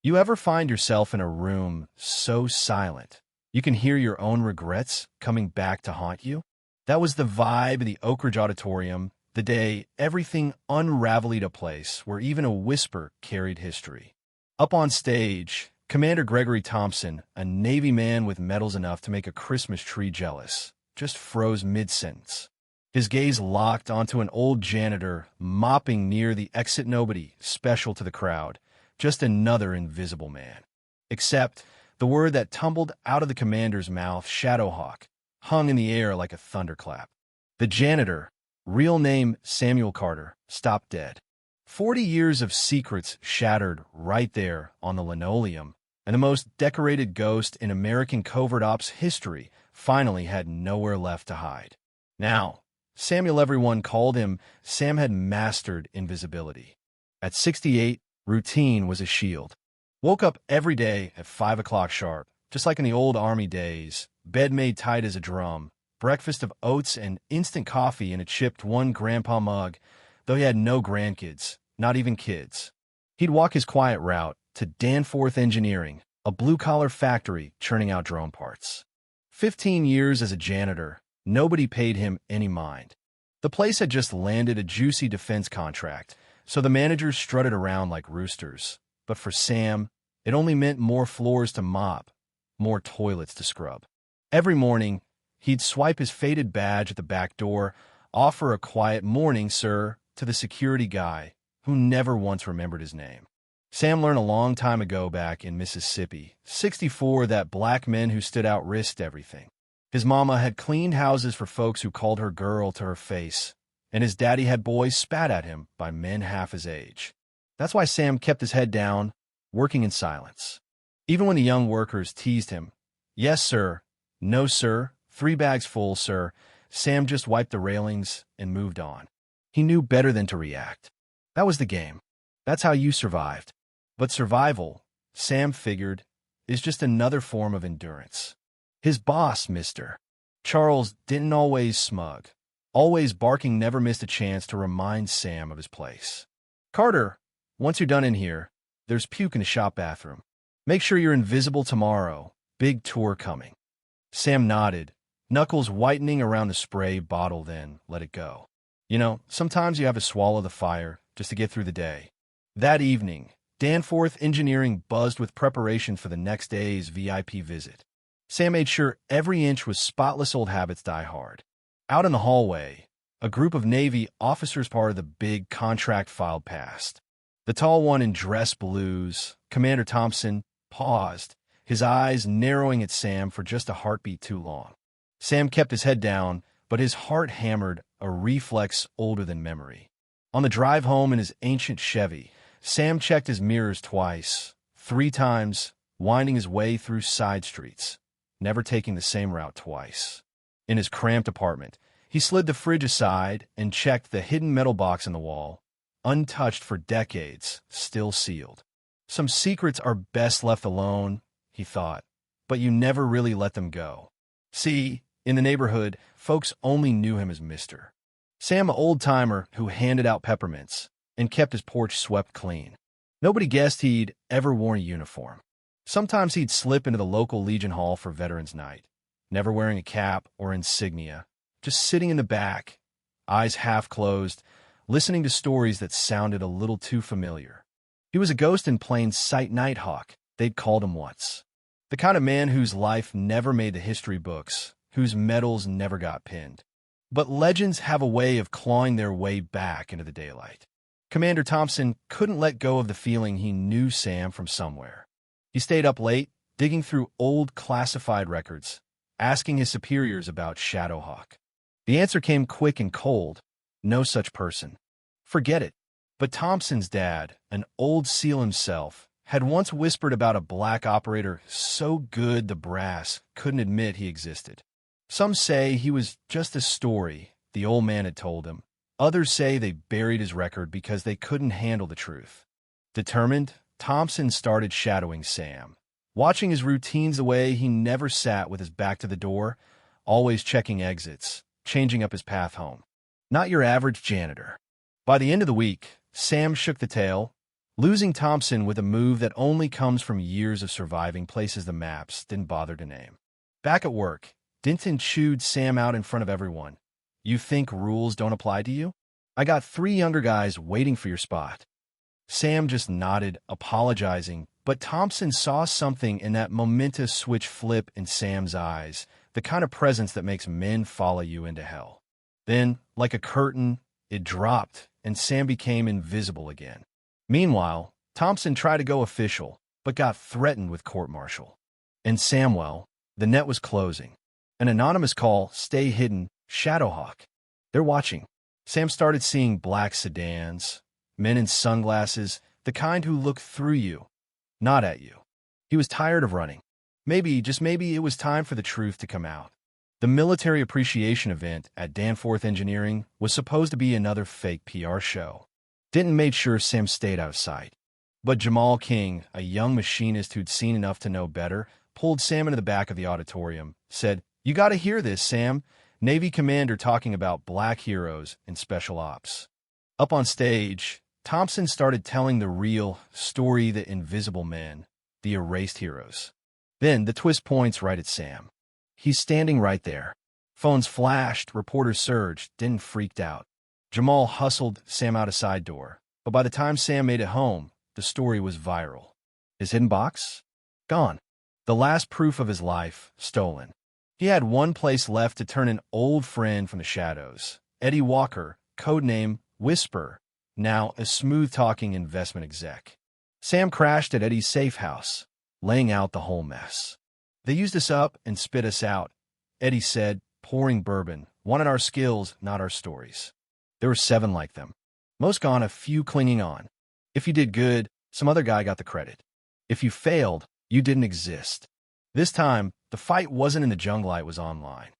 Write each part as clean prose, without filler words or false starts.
You ever find yourself in a room so silent you can hear your own regrets coming back to haunt you? That was the vibe in the Oak Ridge Auditorium the day everything unraveled into place where even a whisper carried history. Up on stage, Commander Gregory Thompson, a Navy man with medals enough to make a Christmas tree jealous, just froze mid-sentence. His gaze locked onto an old janitor mopping near the exit. Nobody special to the crowd, just another invisible man. Except the word that tumbled out of the commander's mouth, Shadowhawk, hung in the air like a thunderclap. The janitor, real name Samuel Carter, stopped dead. 40 years of secrets shattered right there on the linoleum, and the most decorated ghost in American covert ops history finally had nowhere left to hide. Now, Samuel, everyone called him, Sam had mastered invisibility. At 68, routine was a shield. Woke up every day at 5 o'clock sharp, just like in the old Army days, bed made tight as a drum, breakfast of oats and instant coffee in a chipped one grandpa mug, though he had no grandkids, not even kids. He'd walk his quiet route to Danforth Engineering, a blue-collar factory churning out drone parts. 15 years as a janitor, nobody paid him any mind. The place had just landed a juicy defense contract, so the managers strutted around like roosters. But for Sam, it only meant more floors to mop, more toilets to scrub. Every morning, he'd swipe his faded badge at the back door, offer a quiet "morning, sir," to the security guy, who never once remembered his name. Sam learned a long time ago back in Mississippi, 64, that black men who stood out risked everything. His mama had cleaned houses for folks who called her girl to her face, and his daddy had boys spat at him by men half his age. That's why Sam kept his head down, working in silence. Even when the young workers teased him, "Yes, sir," "No, sir," "3 bags full, sir," Sam just wiped the railings and moved on. He knew better than to react. That was the game. That's how you survived. But survival, Sam figured, is just another form of endurance. His boss, Mr. Charles, didn't always smug. Always barking, never missed a chance to remind Sam of his place. "Carter, once you're done in here, there's puke in the shop bathroom. Make sure you're invisible tomorrow. Big tour coming." Sam nodded, knuckles whitening around the spray bottle, then let it go. Sometimes you have to swallow the fire just to get through the day. That evening, Danforth Engineering buzzed with preparation for the next day's VIP visit. Sam made sure every inch was spotless. Old habits die hard. Out in the hallway, a group of Navy officers part of the big contract filed past. The tall one in dress blues, Commander Thompson, paused, his eyes narrowing at Sam for just a heartbeat too long. Sam kept his head down, but his heart hammered, a reflex older than memory. On the drive home in his ancient Chevy, Sam checked his mirrors twice, 3 times, winding his way through side streets, never taking the same route twice. In his cramped apartment, he slid the fridge aside and checked the hidden metal box in the wall, untouched for decades, still sealed. Some secrets are best left alone, he thought, but you never really let them go. See, in the neighborhood, folks only knew him as Mr. Sam, an old-timer who handed out peppermints and kept his porch swept clean. Nobody guessed he'd ever worn a uniform. Sometimes he'd slip into the local Legion Hall for Veterans Night, never wearing a cap or insignia, just sitting in the back, eyes half closed, listening to stories that sounded a little too familiar. He was a ghost in plain sight, Nighthawk, they'd called him once. The kind of man whose life never made the history books, whose medals never got pinned. But legends have a way of clawing their way back into the daylight. Commander Thompson couldn't let go of the feeling he knew Sam from somewhere. He stayed up late, digging through old classified records, asking his superiors about Shadowhawk. The answer came quick and cold: no such person. Forget it. But Thompson's dad, an old SEAL himself, had once whispered about a black operator so good the brass couldn't admit he existed. Some say he was just a story the old man had told him. Others say they buried his record because they couldn't handle the truth. Determined, Thompson started shadowing Sam, watching his routines the way he never sat with his back to the door, always checking exits, changing up his path home. Not your average janitor. By the end of the week, Sam shook the tail, Losing Thompson with a move that only comes from years of surviving places the maps didn't bother to name. Back at work, Denton chewed Sam out in front of everyone. You think rules don't apply to you? I got 3 younger guys waiting for your spot. Sam just nodded, apologizing, but Thompson saw something in that momentous switch flip in Sam's eyes, the kind of presence that makes men follow you into hell. Then, like a curtain, it dropped, and Sam became invisible again. Meanwhile, Thompson tried to go official, but got threatened with court-martial. And Samwell, the net was closing. An anonymous call, stay hidden, Shadowhawk. They're watching. Sam started seeing black sedans, men in sunglasses, the kind who look through you, not at you. He was tired of running. Maybe, just maybe, it was time for the truth to come out. The military appreciation event at Danforth Engineering was supposed to be another fake PR show. Denton made sure Sam stayed out of sight. But Jamal King, a young machinist who'd seen enough to know better, pulled Sam into the back of the auditorium, said, "You gotta hear this, Sam. Navy commander talking about black heroes in special ops." Up on stage, Thompson started telling the real story, the invisible men, the erased heroes. Then the twist points right at Sam. He's standing right there. Phones flashed, reporters surged, Denton freaked out. Jamal hustled Sam out a side door, but by the time Sam made it home, the story was viral. His hidden box? Gone. The last proof of his life, stolen. He had one place left to turn an old friend from the shadows, Eddie Walker, codename Whisper, now a smooth-talking investment exec. Sam crashed at Eddie's safe house, laying out the whole mess. They used us up and spit us out, Eddie said, pouring bourbon, wanted our skills, not our stories. There were 7 like them. Most gone, a few clinging on. If you did good, some other guy got the credit. If you failed, you didn't exist. This time, the fight wasn't in the jungle, it was online.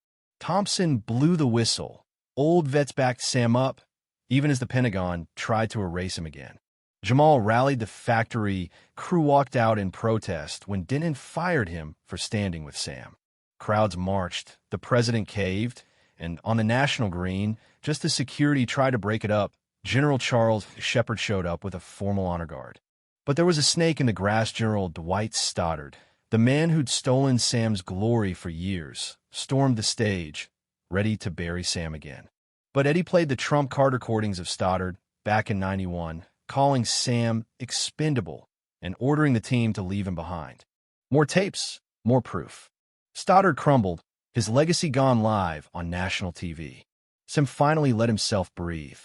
Thompson blew the whistle. Old vets backed Sam up, even as the Pentagon tried to erase him again. Jamal rallied the factory, crew walked out in protest when Denton fired him for standing with Sam. Crowds marched, the president caved, and on the national green, just as security tried to break it up, General Charles Shepard showed up with a formal honor guard. But there was a snake in the grass. General Dwight Stoddard, the man who'd stolen Sam's glory for years, stormed the stage, ready to bury Sam again. But Eddie played the trump card recordings of Stoddard back in '91, calling Sam expendable and ordering the team to leave him behind. More tapes, more proof. Stoddard crumbled, his legacy gone live on national TV. Sam finally let himself breathe.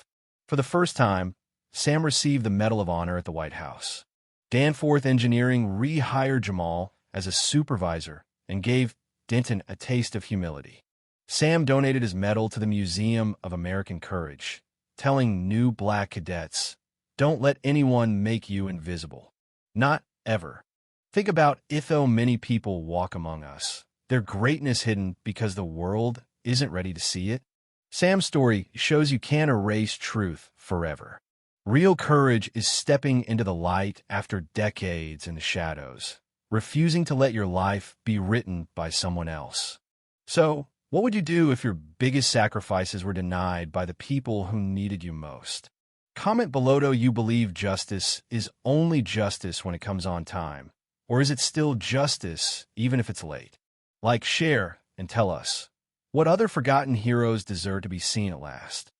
For the first time, Sam received the Medal of Honor at the White House. Danforth Engineering rehired Jamal as a supervisor and gave Denton a taste of humility. Sam donated his medal to the Museum of American Courage, telling new black cadets, "Don't let anyone make you invisible. Not ever." Think about if though many people walk among us, their greatness hidden because the world isn't ready to see it. Sam's story shows you can't erase truth forever. Real courage is stepping into the light after decades in the shadows, refusing to let your life be written by someone else. So, what would you do if your biggest sacrifices were denied by the people who needed you most? Comment below. Do you believe justice is only justice when it comes on time? Or is it still justice even if it's late? Like, share, and tell us, what other forgotten heroes deserve to be seen at last?